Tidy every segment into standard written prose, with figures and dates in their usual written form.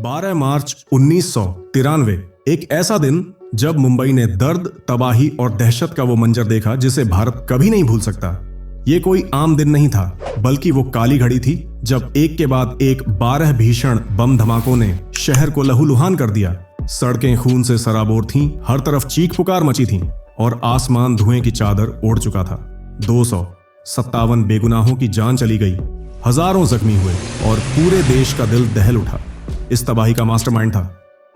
12 मार्च 1993 एक ऐसा दिन जब मुंबई ने दर्द, तबाही और दहशत का वो मंजर देखा जिसे भारत कभी नहीं भूल सकता। ये कोई आम दिन नहीं था, बल्कि वो काली घड़ी थी जब एक के बाद एक 12 भीषण बम धमाकों ने शहर को लहूलुहान कर दिया। सड़कें खून से सराबोर थीं, हर तरफ चीख पुकार मची थी और आसमान धुएं की चादर ओढ़ चुका था। 257 बेगुनाहों की जान चली गई, हजारों जख्मी हुए और पूरे देश का दिल दहल उठा। इस तबाही का मास्टरमाइंड था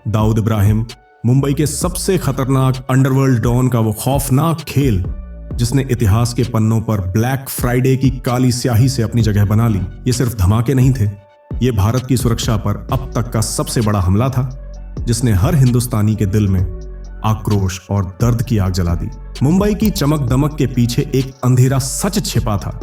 दाऊद इब्राहिम, मुंबई के सबसे खतरनाक अंडरवर्ल्ड डॉन का वो खौफनाक खेल जिसने इतिहास के पन्नों पर ब्लैक फ्राइडे की काली स्याही से अपनी जगह बना ली। ये सिर्फ धमाके नहीं थे, ये भारत की सुरक्षा पर अब तक का सबसे बड़ा हमला था जिसने हर हिंदुस्तानी के दिल में आक्रोश और दर्द की आग जला दी। मुंबई की चमक दमक के पीछे एक अंधेरा सच छिपा था,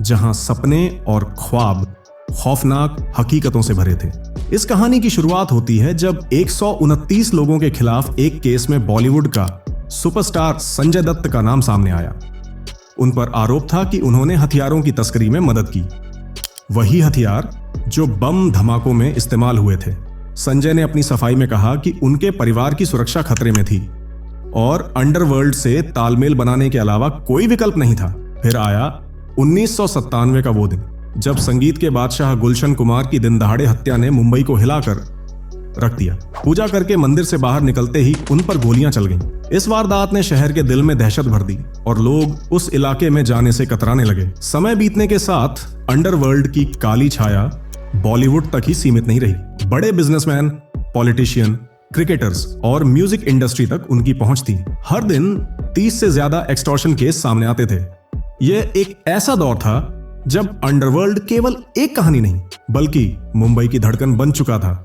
जहां सपने और ख्वाब खौफनाक हकीकतों से भरे थे। इस कहानी की शुरुआत होती है जब 129 लोगों के खिलाफ एक केस में बॉलीवुड का सुपरस्टार संजय दत्त का नाम सामने आया। उन पर आरोप था कि उन्होंने हथियारों की तस्करी में मदद की, वही हथियार जो बम धमाकों में इस्तेमाल हुए थे। संजय ने अपनी सफाई में कहा कि उनके परिवार की सुरक्षा खतरे में थी और अंडरवर्ल्ड से तालमेल बनाने के अलावा कोई विकल्प नहीं था। फिर आया 1997 का वो दिन जब संगीत के बादशाह गुलशन कुमार की दिन दहाड़े हत्या ने मुंबई को हिलाकर रख दिया। पूजा करके मंदिर से बाहर निकलते ही उन पर गोलियां चल गईं। इस वारदात ने शहर के दिल में दहशत भर दी और लोग उस इलाके में जाने से कतराने लगे। समय बीतने के साथ अंडरवर्ल्ड की काली छाया बॉलीवुड तक ही सीमित नहीं रही। बड़े बिजनेसमैन, पॉलिटिशियन, क्रिकेटर्स और म्यूजिक इंडस्ट्री तक उनकी पहुंच थी। हर दिन 30 से ज्यादा एक्सटॉर्शन केस सामने आते थे। यह एक ऐसा दौर था जब अंडरवर्ल्ड केवल एक कहानी नहीं बल्कि मुंबई की धड़कन बन चुका था।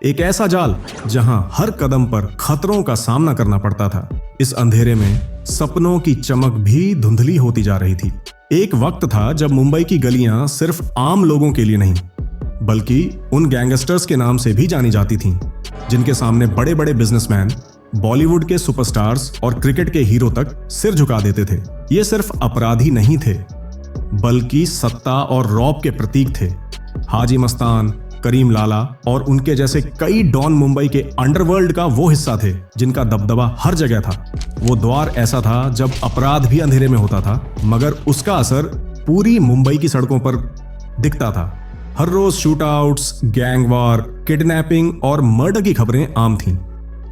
एक ऐसा जाल जहां हर कदम पर खतरों का सामना करना पड़ता था। इस अंधेरे में सपनों की चमक भी धुंधली होती जा रही थी। एक वक्त था जब मुंबई की गलियां सिर्फ आम लोगों के लिए नहीं बल्कि उन गैंगस्टर्स के नाम से भी जानी जाती थीं, जिनके सामने बड़े बड़े बिजनेसमैन, बॉलीवुड के सुपरस्टार्स और क्रिकेट के हीरो तक सिर झुका देते थे। ये सिर्फ अपराधी नहीं थे बल्कि सत्ता और रौब के प्रतीक थे। हाजी मस्तान, करीम लाला और उनके जैसे कई डॉन मुंबई के अंडरवर्ल्ड का वो हिस्सा थे जिनका दबदबा हर जगह था। वो द्वार ऐसा था जब अपराध भी अंधेरे में होता था, मगर उसका असर पूरी मुंबई की सड़कों पर दिखता था। हर रोज शूटआउट्स, गैंग वार, किडनैपिंग और मर्डर की खबरें आम थीं,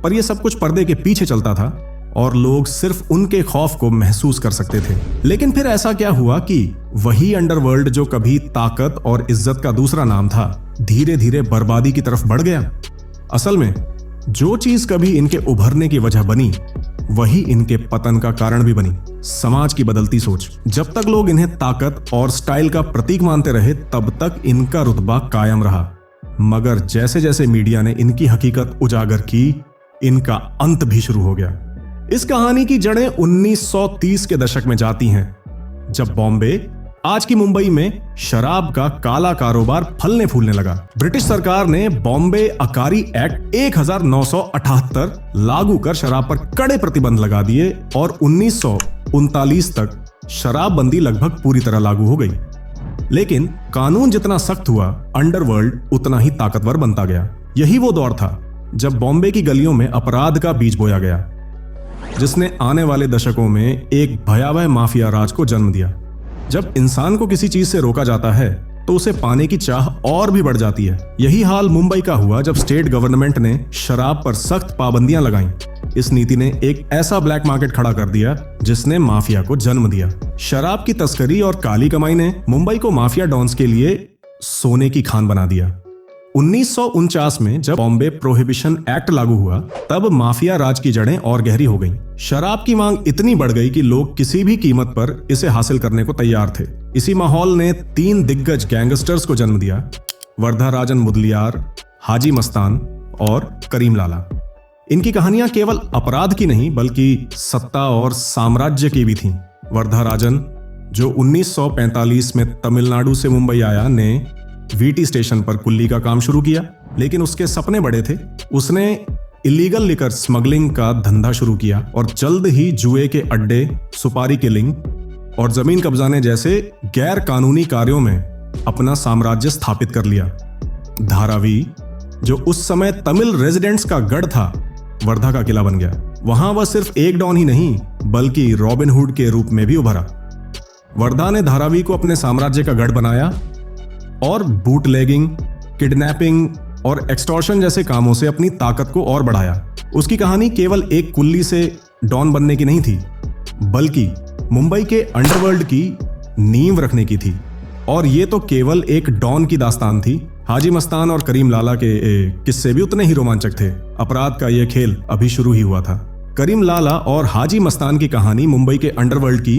पर यह सब कुछ पर्दे के पीछे चलता था और लोग सिर्फ उनके खौफ को महसूस कर सकते थे। लेकिन फिर ऐसा क्या हुआ कि वही अंडरवर्ल्ड जो कभी ताकत और इज्जत का दूसरा नाम था, धीरे धीरे बर्बादी की तरफ बढ़ गया। असल में जो चीज कभी इनके उभरने की वजह बनी, वही इनके पतन का कारण भी बनी। समाज की बदलती सोच। जब तक लोग इन्हें ताकत और स्टाइल का प्रतीक मानते रहे, तब तक इनका रुतबा कायम रहा। मगर जैसे जैसे मीडिया ने इनकी हकीकत उजागर की, इनका अंत भी शुरू हो गया। इस कहानी की जड़ें 1930 के दशक में जाती हैं, जब बॉम्बे, आज की मुंबई में शराब का काला कारोबार फलने फूलने लगा। ब्रिटिश सरकार ने बॉम्बे अकारी एक्ट 1978 लागू कर शराब पर कड़े प्रतिबंध लगा दिए और 1939 तक शराबबंदी लगभग पूरी तरह लागू हो गई। लेकिन कानून जितना सख्त हुआ, अंडरवर्ल्ड उतना ही ताकतवर बनता गया। यही वो दौर था जब बॉम्बे की गलियों में अपराध का बीज बोया गया, जिसने आने वाले दशकों में एक भयावह माफिया राज को जन्म दिया। जब इंसान को किसी चीज से रोका जाता है तो उसे पाने की चाह और भी बढ़ जाती है। यही हाल मुंबई का हुआ जब स्टेट गवर्नमेंट ने शराब पर सख्त पाबंदियां लगाईं। इस नीति ने एक ऐसा ब्लैक मार्केट खड़ा कर दिया जिसने माफिया को जन्म दिया। शराब की तस्करी और काली कमाई ने मुंबई को माफिया डॉन्स के लिए सोने की खान बना दिया। 1949 में जब बॉम्बे प्रोहिबिशन एक्ट लागू हुआ, तब माफिया राज की जड़ें और गहरी हो गईं। शराब की मांग इतनी बढ़ गई कि लोग किसी भी कीमत पर इसे हासिल करने को तैयार थे। इसी माहौल ने 3 दिग्गज गैंगस्टर्स को जन्म दिया: वर्धाराजन मुदलियार, हाजी मस्तान और करीम लाला। इनकी कहानियां केवल अपराध की नहीं बल्कि सत्ता और साम्राज्य की भी थीं। वर्धाराजन, जो 1945 में तमिलनाडु से मुंबई आया, ने वीटी स्टेशन पर कुल्ली का काम शुरू किया, लेकिन उसके सपने बड़े थे। उसने इलीगल लिकर स्मगलिंग का धंधा शुरू किया और जल्द ही जुए के अड्डे, सुपारी किलिंग और जमीन कब्जाने जैसे गैर कानूनी कार्यों में अपना साम्राज्य स्थापित कर लिया। धारावी, जो उस समय तमिल रेजिडेंट्स का गढ़ था, वर्धा का किला बन गया। वहां वह सिर्फ एक डॉन ही नहीं बल्कि रॉबिन हुड के रूप में भी उभरा। वर्धा ने धारावी को अपने साम्राज्य का गढ़ बनाया और बूटलेगिंग, किडनैपिंग और एक्सटॉर्शन जैसे कामों से अपनी ताकत को और बढ़ाया। उसकी कहानी केवल एक कुल्ली से डॉन बनने की नहीं थी, बल्कि मुंबई के अंडरवर्ल्ड की नींव रखने की थी। और ये तो केवल एक डॉन की दास्तान थी। हाजी मस्तान और करीम लाला के किस्से भी उतने ही रोमांचक थे। अपराध का यह खेल अभी शुरू ही हुआ था। करीम लाला और हाजी मस्तान की कहानी मुंबई के अंडरवर्ल्ड की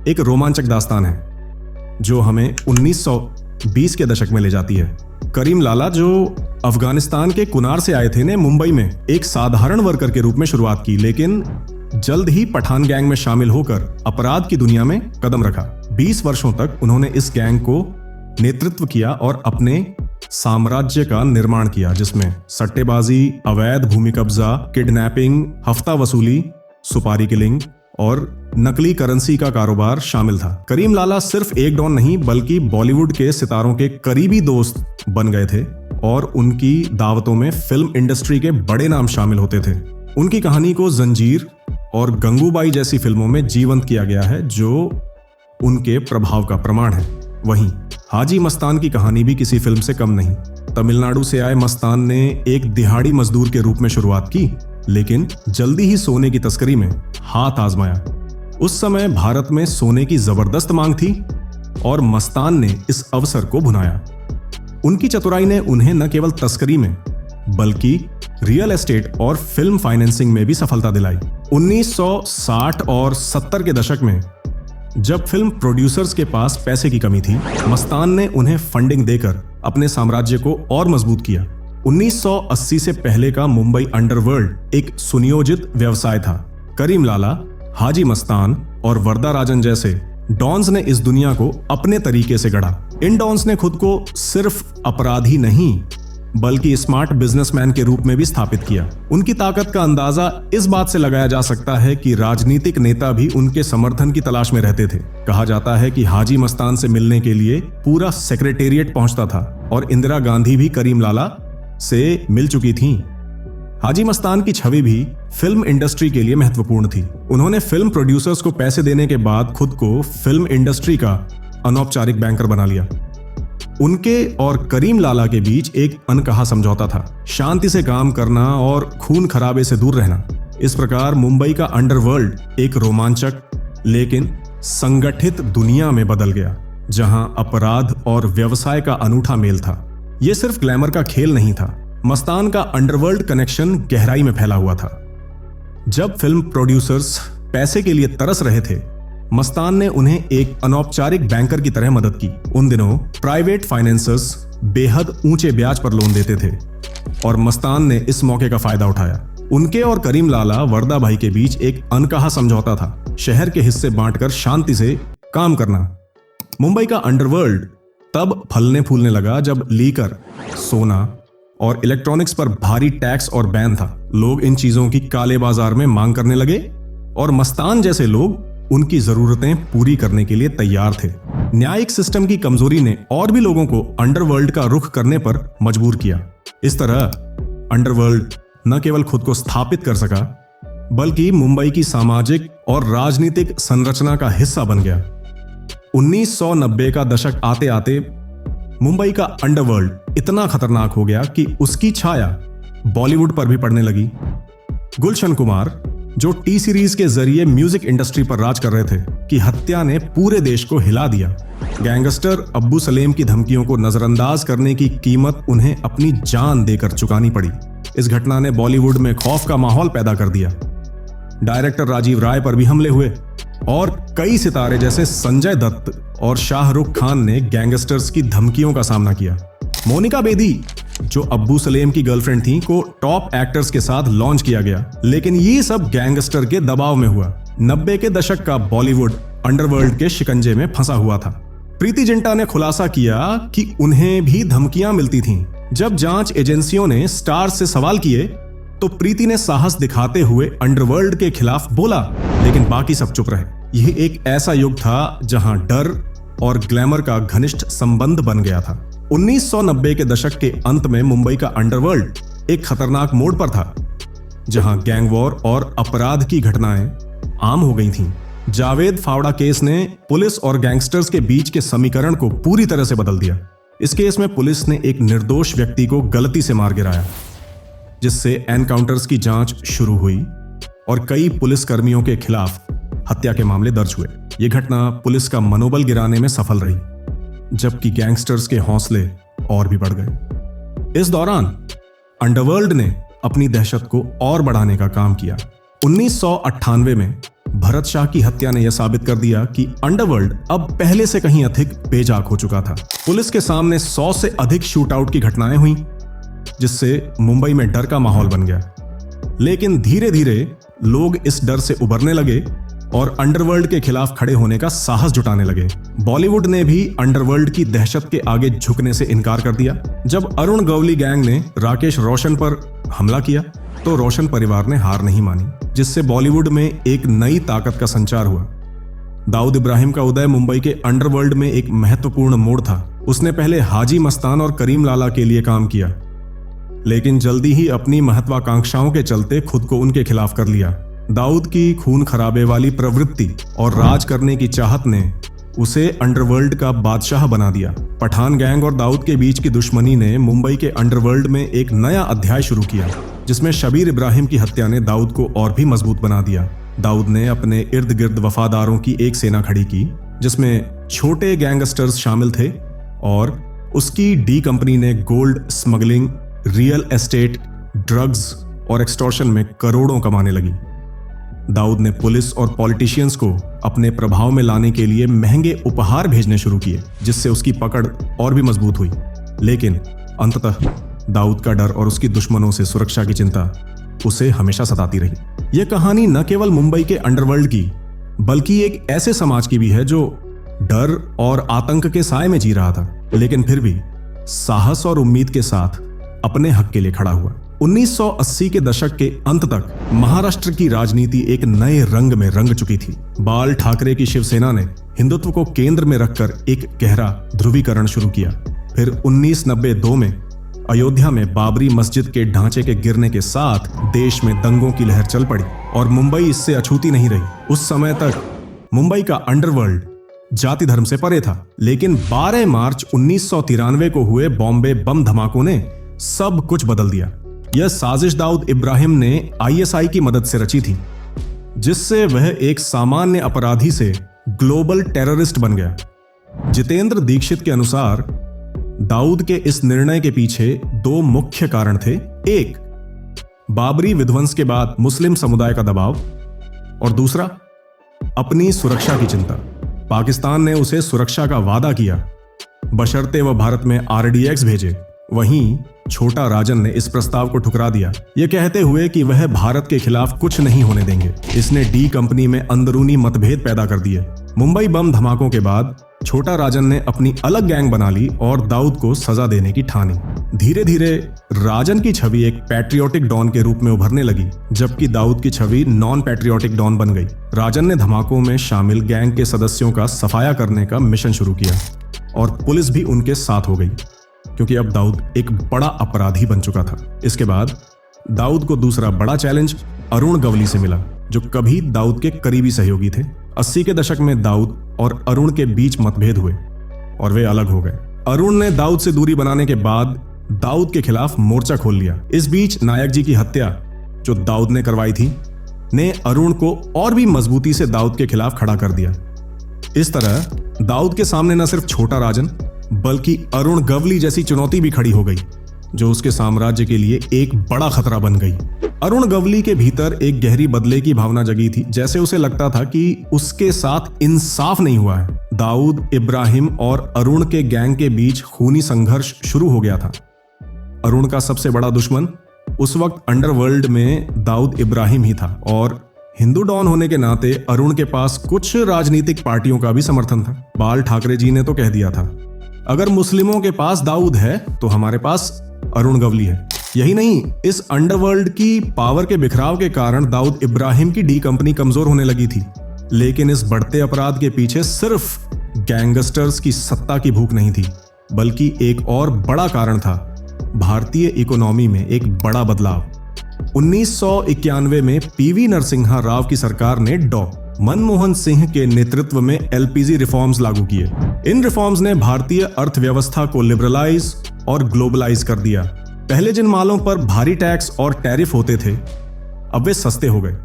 एक रोमांचक दास्तान है, जो हमें 1920 के दशक में ले जाती है। करीम लाला, जो अफगानिस्तान के कुनार से आए थे, ने मुंबई में एक साधारण वर्कर के रूप में शुरुआत की, लेकिन जल्द ही पठान गैंग में शामिल होकर अपराध की दुनिया में कदम रखा। 20 वर्षों तक उन्होंने इस गैंग को नेतृत्व किया और अपने साम्राज्य का निर्माण किया, जिसमें सट्टेबाजी, अवैध भूमि कब्जा, किडनैपिंग, हफ्ता वसूली, सुपारी किलिंग और नकली करेंसी का कारोबार शामिल था। करीम लाला सिर्फ एक डॉन नहीं बल्कि बॉलीवुड के सितारों के करीबी दोस्त बन गए थे और उनकी दावतों में फिल्म इंडस्ट्री के बड़े नाम शामिल होते थे। उनकी कहानी को जंजीर और गंगूबाई जैसी फिल्मों में जीवंत किया गया है, जो उनके प्रभाव का प्रमाण है। वहीं हाजी मस्तान की कहानी भी किसी फिल्म से कम नहीं। तमिलनाडु से आए मस्तान ने एक दिहाड़ी मजदूर के रूप में शुरुआत की, लेकिन जल्दी ही सोने की तस्करी में हाथ आजमाया। उस समय भारत में सोने की जबरदस्त मांग थी और मस्तान ने इस अवसर को भुनाया। उनकी चतुराई ने उन्हें न केवल तस्करी में बल्कि रियल एस्टेट और फिल्म फाइनेंसिंग में भी सफलता दिलाई। 1960 और 70 के दशक में जब फिल्म प्रोड्यूसर्स के पास पैसे की कमी थी, मस्तान ने उन्हें फंडिंग देकर अपने साम्राज्य को और मजबूत किया। 1980 से पहले का मुंबई अंडरवर्ल्ड एक सुनियोजित व्यवसाय था। करीम लाला, हाजी मस्तान और वर्दा राजन जैसे डॉन्स ने इस दुनिया को अपने तरीके से गढ़ा। इन डॉन्स ने खुद को सिर्फ अपराधी नहीं बल्कि स्मार्ट बिजनेसमैन के रूप में भी स्थापित किया। उनकी ताकत का अंदाजा इस बात से लगाया जा सकता है कि राजनीतिक नेता भी उनके समर्थन की तलाश में रहते थे। कहा जाता है कि हाजी मस्तान से मिलने के लिए पूरा सेक्रेटेरिएट पहुंचता था और इंदिरा गांधी भी करीम लाला से मिल चुकी थीं। हाजी मस्तान की छवि भी फिल्म इंडस्ट्री के लिए महत्वपूर्ण थी। उन्होंने फिल्म प्रोड्यूसर्स को पैसे देने के बाद खुद को फिल्म इंडस्ट्री का अनौपचारिक बैंकर बना लिया। उनके और करीम लाला के बीच एक अनकहा समझौता था, शांति से काम करना और खून खराबे से दूर रहना। इस प्रकार मुंबई का अंडरवर्ल्ड एक रोमांचक लेकिन संगठित दुनिया में बदल गया, जहां अपराध और व्यवसाय का अनूठा मेल था। यह सिर्फ ग्लैमर का खेल नहीं था, मस्तान का अंडरवर्ल्ड कनेक्शन गहराई में फैला हुआ था। जब फिल्म प्रोड्यूसर्स पैसे के लिए तरस रहे थे, मस्तान ने उन्हें एक अनौपचारिक बैंकर की तरह मदद की। उन दिनों प्राइवेट फाइनेंसर्स बेहद ऊंचे ब्याज पर लोन देते थे और मस्तान ने इस मौके का फायदा उठाया। उनके और करीम लाला वर्दा भाई के बीच एक अनकहा समझौता था, शहर के हिस्से बांटकर शांति से काम करना। मुंबई का अंडरवर्ल्ड तब फलने फूलने लगा जब लीकर, सोना और इलेक्ट्रॉनिक्स पर भारी टैक्स और बैन था। लोग इन चीजों की काले बाजार में मांग करने लगे और मस्तान जैसे लोग उनकी जरूरतें पूरी करने के लिए तैयार थे। न्यायिक सिस्टम की कमजोरी ने और भी लोगों को अंडरवर्ल्ड का रुख करने पर मजबूर किया। इस तरह अंडरवर्ल्ड न केवल खुद को स्थापित कर सका बल्कि मुंबई की सामाजिक और राजनीतिक संरचना का हिस्सा बन गया। 1990 का दशक आते आते मुंबई का अंडरवर्ल्ड इतना खतरनाक हो गया कि उसकी छाया बॉलीवुड पर भी पड़ने लगी। गुलशन कुमार, जो टी सीरीज के जरिए म्यूजिक इंडस्ट्री पर राज कर रहे थे, की हत्या ने पूरे देश को हिला दिया। गैंगस्टर अब्बू सलेम की धमकियों को नजरअंदाज करने की कीमत उन्हें अपनी जान देकर चुकानी पड़ी। इस घटना ने बॉलीवुड में खौफ का माहौल पैदा कर दिया। डायरेक्टर राजीव राय पर भी हमले हुए और कई सितारे जैसे संजय दत्त और शाहरुख खान ने गैंगस्टर्स की धमकियों का सामना किया। मोनिका बेदी, जो अब्बू सलेम की गर्लफ्रेंड थी, को टॉप एक्टर्स के साथ लॉन्च किया गया, लेकिन ये सब गैंगस्टर के दबाव में हुआ। 90 के दशक का बॉलीवुड अंडरवर्ल्ड के शिकंजे में फंसा हुआ था। प्रीति जिंटा ने खुलासा किया कि उन्हें भी धमकियां मिलती थीं। जब जांच एजेंसियों ने स्टार्स से सवाल किए तो प्रीति ने साहस दिखाते हुए अंडरवर्ल्ड के खिलाफ बोला, लेकिन बाकी सब चुप रहे। यह एक ऐसा युग था जहां डर और ग्लैमर का घनिष्ठ संबंध बन गया था। 1990 के दशक के अंत में मुंबई का अंडरवर्ल्ड एक खतरनाक मोड़ पर था, जहां गैंग वॉर और अपराध की घटनाएं आम हो गई थीं। जावेद फावड़ा केस ने पुलिस और गैंगस्टर्स के बीच के समीकरण को पूरी तरह से बदल दिया। इस केस में पुलिस ने एक निर्दोष व्यक्ति को गलती से मार गिराया, जिससे एनकाउंटर्स की जांच शुरू हुई और कई पुलिसकर्मियों के खिलाफ हत्या के मामले दर्ज हुए। यह घटना पुलिस का मनोबल गिराने में सफल रही, जबकि गैंगस्टर्स के हौसले और भी बढ़ गए। इस दौरान अंडरवर्ल्ड ने अपनी दहशत को और बढ़ाने का काम किया। 1998 में भरत शाह की हत्या ने यह साबित कर दिया कि अंडरवर्ल्ड अब पहले से कहीं अधिक बेजाक हो चुका था। पुलिस के सामने 100 से अधिक शूटआउट की घटनाएं हुई, जिससे मुंबई में डर का माहौल बन गया। लेकिन धीरे धीरे लोग इस डर से उबरने लगे और अंडरवर्ल्ड के खिलाफ खड़े होने का साहस जुटाने लगे। बॉलीवुड ने भी अंडरवर्ल्ड की दहशत के आगे झुकने से इनकार कर दिया। जब अरुण गवली गैंग ने राकेश रोशन पर हमला किया, तो रोशन परिवार ने हार नहीं मानी, जिससे बॉलीवुड में एक नई ताकत का संचार हुआ। दाऊद इब्राहिम का उदय मुंबई के अंडरवर्ल्ड में एक महत्वपूर्ण मोड़ था। उसने पहले हाजी मस्तान और करीम लाला के लिए काम किया, लेकिन जल्दी ही अपनी महत्वाकांक्षाओं के चलते खुद को उनके खिलाफ कर लिया। दाऊद की खून खराबे वाली प्रवृत्ति और राज करने की चाहत ने उसे अंडरवर्ल्ड का बादशाह बना दिया। पठान गैंग और दाऊद के बीच की दुश्मनी ने मुंबई के अंडरवर्ल्ड में एक नया अध्याय शुरू किया, जिसमें शबीर इब्राहिम की हत्या ने दाऊद को और भी मजबूत बना दिया। दाऊद ने अपने इर्द गिर्द वफादारों की एक सेना खड़ी की, जिसमें छोटे गैंगस्टर्स शामिल थे, और उसकी डी कंपनी ने gold smuggling, real estate, drugs और एक्सटॉर्शन में करोड़ों कमाने लगी। दाऊद ने पुलिस और पॉलिटिशियंस को अपने प्रभाव में लाने के लिए महंगे उपहार भेजने शुरू किए, जिससे उसकी पकड़ और भी मजबूत हुई। लेकिन अंततः दाऊद का डर और उसकी दुश्मनों से सुरक्षा की चिंता उसे हमेशा सताती रही। यह कहानी न केवल मुंबई के अंडरवर्ल्ड की, बल्कि एक ऐसे समाज की भी है जो डर और आतंक के साए में जी रहा था, लेकिन फिर भी साहस और उम्मीद के साथ अपने हक के लिए खड़ा हुआ। 1980 के दशक के अंत तक महाराष्ट्र की राजनीति एक नए रंग में रंग चुकी थी। बाल ठाकरे की शिवसेना ने हिंदुत्व को केंद्र में रखकर एक गहरा ध्रुवीकरण शुरू किया। फिर 1992 में अयोध्या में बाबरी मस्जिद के ढांचे के गिरने के साथ देश में दंगों की लहर चल पड़ी और मुंबई इससे अछूती नहीं रही। उस समय तक मुंबई का अंडरवर्ल्ड जाति धर्म से परे था, लेकिन 12 मार्च 1993 को हुए बॉम्बे बम धमाकों ने सब कुछ बदल दिया। यह साजिश दाऊद इब्राहिम ने आईएसआई की मदद से रची थी, जिससे वह एक सामान्य अपराधी से ग्लोबल टेररिस्ट बन गया। जितेंद्र दीक्षित के अनुसार दाऊद के इस निर्णय के पीछे 2 मुख्य कारण थे। एक, बाबरी विध्वंस के बाद मुस्लिम समुदाय का दबाव, और दूसरा, अपनी सुरक्षा की चिंता। पाकिस्तान ने उसे सुरक्षा का वादा किया, बशर्ते वह भारत में RDX भेजे। वहीं छोटा राजन ने इस प्रस्ताव को ठुकरा दिया, यह कहते हुए कि वह भारत के खिलाफ कुछ नहीं होने देंगे। इसने डी कंपनी में अंदरूनी मतभेद पैदा कर दिए। मुंबई बम धमाकों के बाद छोटा राजन ने अपनी अलग गैंग बना ली और दाऊद को सजा देने की ठानी। धीरे धीरे राजन की छवि एक पैट्रियोटिक डॉन के रूप में उभरने लगी, जबकि दाऊद की छवि नॉन पैट्रियोटिक डॉन बन गई। राजन ने धमाकों में शामिल गैंग के सदस्यों का सफाया करने का मिशन शुरू किया और पुलिस भी उनके साथ हो गई, क्योंकि अब दाऊद एक बड़ा अपराधी बन चुका था। इसके बाद दाऊद को दूसरा बड़ा चैलेंज अरुण गवली से मिला, जो कभी दाऊद के करीबी सहयोगी थे। 80 के दशक में दाऊद और अरुण के बीच मतभेद हुए और वे अलग हो गए। अरुण ने दाऊद से दूरी बनाने के बाद दाऊद के खिलाफ मोर्चा खोल लिया। इस बीच नायक जी की हत्या, जो दाऊद ने करवाई थी, ने अरुण को और भी मजबूती से दाऊद के खिलाफ खड़ा कर दिया। इस तरह दाऊद के सामने न सिर्फ छोटा राजन, बल्कि अरुण गवली जैसी चुनौती भी खड़ी हो गई, जो उसके साम्राज्य के लिए एक बड़ा खतरा बन गई। अरुण गवली के भीतर एक गहरी बदले की भावना जगी थी, जैसे उसे लगता था कि उसके साथ इंसाफ नहीं हुआ है। दाऊद इब्राहिम और अरुण के गैंग के बीच खूनी संघर्ष शुरू हो गया था। अरुण का सबसे बड़ा दुश्मन उस वक्त अंडरवर्ल्ड में दाऊद इब्राहिम ही था, और हिंदू डॉन होने के नाते अरुण के पास कुछ राजनीतिक पार्टियों का भी समर्थन था। बाल ठाकरे जी ने तो कह दिया था, अगर मुस्लिमों के पास दाऊद है तो हमारे पास अरुण गवली है। यही नहीं, इस अंडरवर्ल्ड की पावर के बिखराव के कारण दाऊद इब्राहिम की डी कंपनी कमजोर होने लगी थी। लेकिन इस बढ़ते अपराध के पीछे सिर्फ गैंगस्टर्स की सत्ता की भूख नहीं थी, बल्कि एक और बड़ा कारण था भारतीय इकोनॉमी में एक बड़ा बदलाव। 1991 में पीवी नरसिम्हा राव की सरकार ने डॉ. मनमोहन सिंह के नेतृत्व में एलपीजी रिफॉर्म्स लागू किए। इन रिफॉर्म्स ने भारतीय अर्थव्यवस्था को लिबरलाइज और ग्लोबलाइज कर दिया। पहले जिन मालों पर भारी टैक्स और टैरिफ होते थे, अब वे सस्ते हो गए।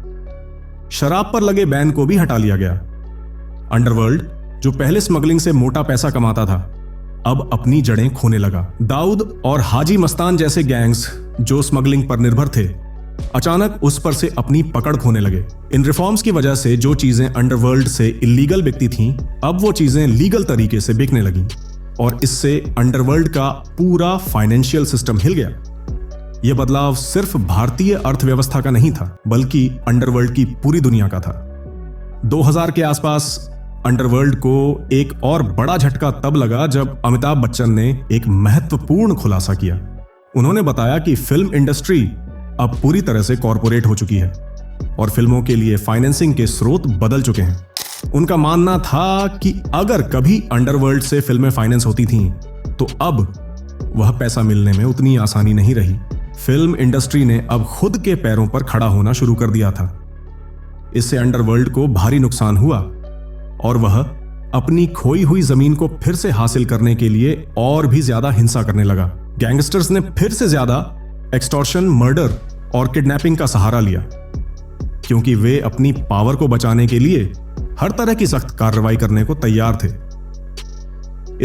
शराब पर लगे बैन को भी हटा लिया गया। अंडरवर्ल्ड, जो पहले स्मगलिंग से मोटा पैसा कमाता था, अब अपनी जड़ें खोने लगा। दाऊद और हाजी मस्तान जैसे गैंग्स जो स्मगलिंग पर निर्भर थे, अचानक उस पर से अपनी पकड़ खोने लगे। इन रिफॉर्म्स की वजह से जो चीजें अंडरवर्ल्ड से इलीगल बिकती थीं, अब वो चीजें लीगल तरीके से बिकने लगीं और इससे अंडरवर्ल्ड का पूरा फाइनेंशियल सिस्टम हिल गया। यह बदलाव सिर्फ भारतीय अर्थव्यवस्था का नहीं था, बल्कि अंडरवर्ल्ड की पूरी दुनिया का था। 2000 के आसपास अंडरवर्ल्ड को एक और बड़ा झटका तब लगा जब अमिताभ बच्चन ने एक महत्वपूर्ण खुलासा किया। उन्होंने बताया कि फिल्म इंडस्ट्री अब पूरी तरह से कॉरपोरेट हो चुकी है और फिल्मों के लिए फाइनेंसिंग के स्रोत बदल चुके हैं। उनका मानना था कि अगर कभी अंडरवर्ल्ड से फिल्में फाइनेंस होती थीं, तो अब वह पैसा मिलने में उतनी आसानी नहीं रही। फिल्म इंडस्ट्री ने अब खुद के पैरों पर खड़ा होना शुरू कर दिया था। इससे अंडरवर्ल्ड को भारी नुकसान हुआ और वह अपनी खोई हुई जमीन को फिर से हासिल करने के लिए और भी ज्यादा हिंसा करने लगा। गैंगस्टर्स ने फिर से ज्यादा एक्सटॉर्शन, मर्डर और किडनैपिंग का सहारा लिया, क्योंकि वे अपनी पावर को बचाने के लिए हर तरह की सख्त कार्रवाई करने को तैयार थे।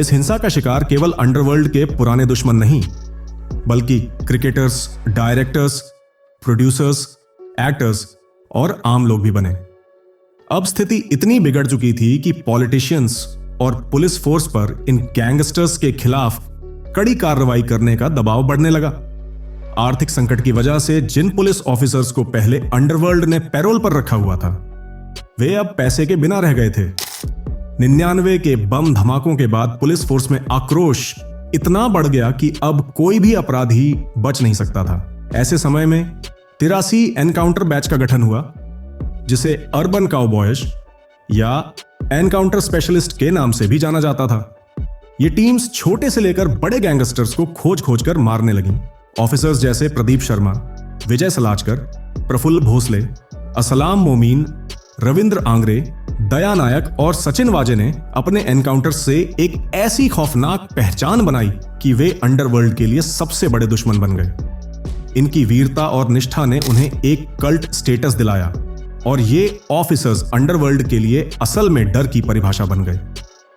इस हिंसा का शिकार केवल अंडरवर्ल्ड के पुराने दुश्मन नहीं, बल्कि क्रिकेटर्स, डायरेक्टर्स, प्रोड्यूसर्स, एक्टर्स और आम लोग भी बने। अब स्थिति इतनी बिगड़ चुकी थी कि पॉलिटिशियंस और पुलिस फोर्स पर इन गैंगस्टर्स के खिलाफ कड़ी कार्रवाई करने का दबाव बढ़ने लगा। आर्थिक संकट की वजह से जिन पुलिस ऑफिसर्स को पहले अंडरवर्ल्ड ने पैरोल पर रखा हुआ था, वे अब पैसे के बिना रह गए थे। 99 के बम धमाकों के बाद पुलिस फोर्स में आक्रोश इतना बढ़ गया कि अब कोई भी अपराधी बच नहीं सकता था। ऐसे समय में 83 एनकाउंटर बैच का गठन हुआ, जिसे अर्बन काउबॉयज या एनकाउंटर स्पेशलिस्ट के नाम से भी जाना जाता था। ये टीम्स छोटे से लेकर बड़े गैंगस्टर्स को खोज खोज कर मारने लगीं। ऑफिसर्स जैसे प्रदीप शर्मा, विजय सलाचकर, प्रफुल्ल भोसले, असलाम मोमीन, रविंद्र आंग्रे, दया नायक और सचिन वाजे ने अपने एनकाउंटर से एक ऐसी खौफनाक पहचान बनाई कि वे अंडरवर्ल्ड के लिए सबसे बड़े दुश्मन बन गए। इनकी वीरता और निष्ठा ने उन्हें एक कल्ट स्टेटस दिलाया और ये ऑफिसर्स अंडरवर्ल्ड के लिए असल में डर की परिभाषा बन गए।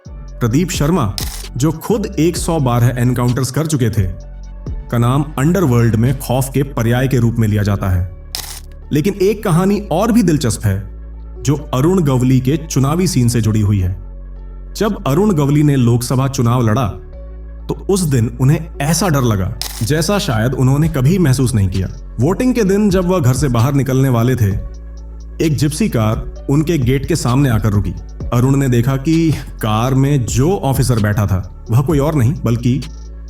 प्रदीप शर्मा, जो खुद 112 एनकाउंटर्स कर चुके थे, का नाम अंडरवर्ल्ड में खौफ के पर्याय के रूप में लिया जाता है। लेकिन एक कहानी और भी दिलचस्प है, जो अरुण गवली के चुनावी सीन से जुड़ी हुई है। जब अरुण गवली ने लोकसभा चुनाव लड़ा, तो उस दिन उन्हें ऐसा डर लगा जैसा शायद उन्होंने कभी महसूस नहीं किया। वोटिंग के दिन जब वह घर से बाहर निकलने वाले थे, एक जिप्सी कार उनके गेट के सामने आकर रुकी। अरुण ने देखा कि कार में जो ऑफिसर बैठा था वह कोई और नहीं बल्कि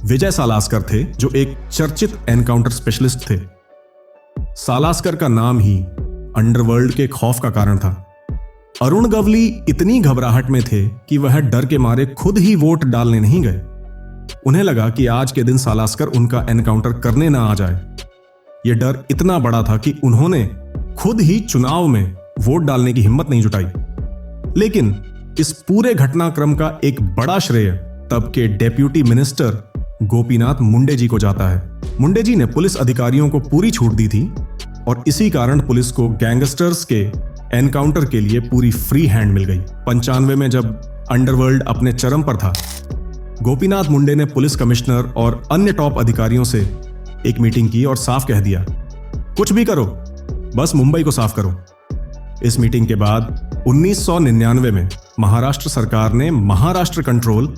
विजय सालास्कर थे, जो एक चर्चित एनकाउंटर स्पेशलिस्ट थे। सालास्कर का नाम ही अंडरवर्ल्ड के खौफ का कारण था। अरुण गवली इतनी घबराहट में थे कि वह डर के मारे खुद ही वोट डालने नहीं गए। उन्हें लगा कि आज के दिन सालास्कर उनका एनकाउंटर करने ना आ जाए। यह डर इतना बड़ा था कि उन्होंने खुद ही चुनाव में वोट डालने की हिम्मत नहीं जुटाई। लेकिन इस पूरे घटनाक्रम का एक बड़ा श्रेय तब के डेप्यूटी मिनिस्टर गोपीनाथ मुंडे जी को जाता है। मुंडे जी ने पुलिस अधिकारियों को पूरी छूट दी थी और इसी कारण पुलिस को गैंगस्टर्स के एनकाउंटर के लिए पूरी फ्री हैंड मिल गई। 95 में जब अंडरवर्ल्ड अपने चरम पर था, गोपीनाथ मुंडे ने पुलिस कमिश्नर और अन्य टॉप अधिकारियों से एक मीटिंग की और साफ कह दिया, कुछ भी करो, बस मुंबई को साफ करो। इस मीटिंग के बाद 1999 में महाराष्ट्र सरकार ने Maharashtra control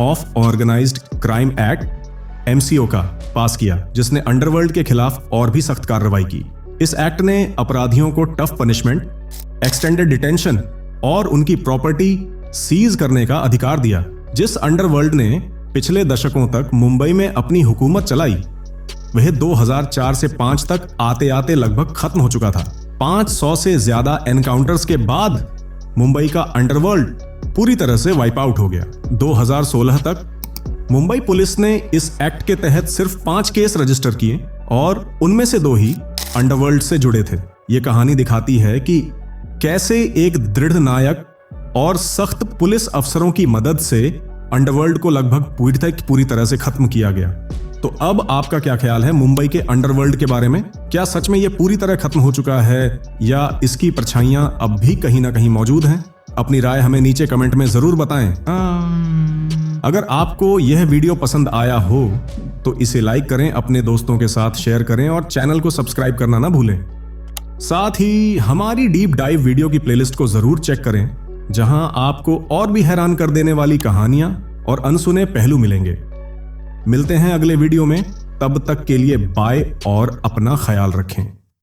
of organised crime act (MCO) का पास किया, जिसने अंडरवर्ल्ड के खिलाफ और भी सख्त कार्रवाई की। इस एक्ट ने अपराधियों को टफ पनिशमेंट, एक्सटेंडेड डिटेंशन और उनकी प्रॉपर्टी सीज करने का अधिकार दिया। जिस अंडरवर्ल्ड ने पिछले दशकों तक मुंबई में अपनी हुकूमत चलाई, वह 2004 से 5 तक आते आते लगभग खत्म हो चुका था। 500 से ज्यादा एनकाउंटर्स के बाद मुंबई का अंडरवर्ल्ड पूरी तरह से वाइप आउट हो गया। 2016 तक मुंबई पुलिस ने इस एक्ट के तहत सिर्फ 5 केस रजिस्टर किए और उनमें से 2 ही अंडरवर्ल्ड से जुड़े थे। ये कहानी दिखाती है कि कैसे एक दृढ़ नायक और सख्त पुलिस अफसरों की मदद से अंडरवर्ल्ड को लगभग पूरी तरह से खत्म किया गया। तो अब आपका क्या ख्याल है मुंबई के अंडरवर्ल्ड के बारे में? क्या सच में ये पूरी तरह खत्म हो चुका है या इसकी परछाइयां अब भी कहीं ना कहीं मौजूद हैं? अपनी राय हमें नीचे कमेंट में जरूर बताएं। अगर आपको यह वीडियो पसंद आया हो तो इसे लाइक करें, अपने दोस्तों के साथ शेयर करें और चैनल को सब्सक्राइब करना ना भूलें। साथ ही हमारी डीप डाइव वीडियो की प्लेलिस्ट को जरूर चेक करें, जहां आपको और भी हैरान कर देने वाली कहानियां और अनसुने पहलू मिलेंगे। मिलते हैं अगले वीडियो में, तब तक के लिए बाय और अपना ख्याल रखें।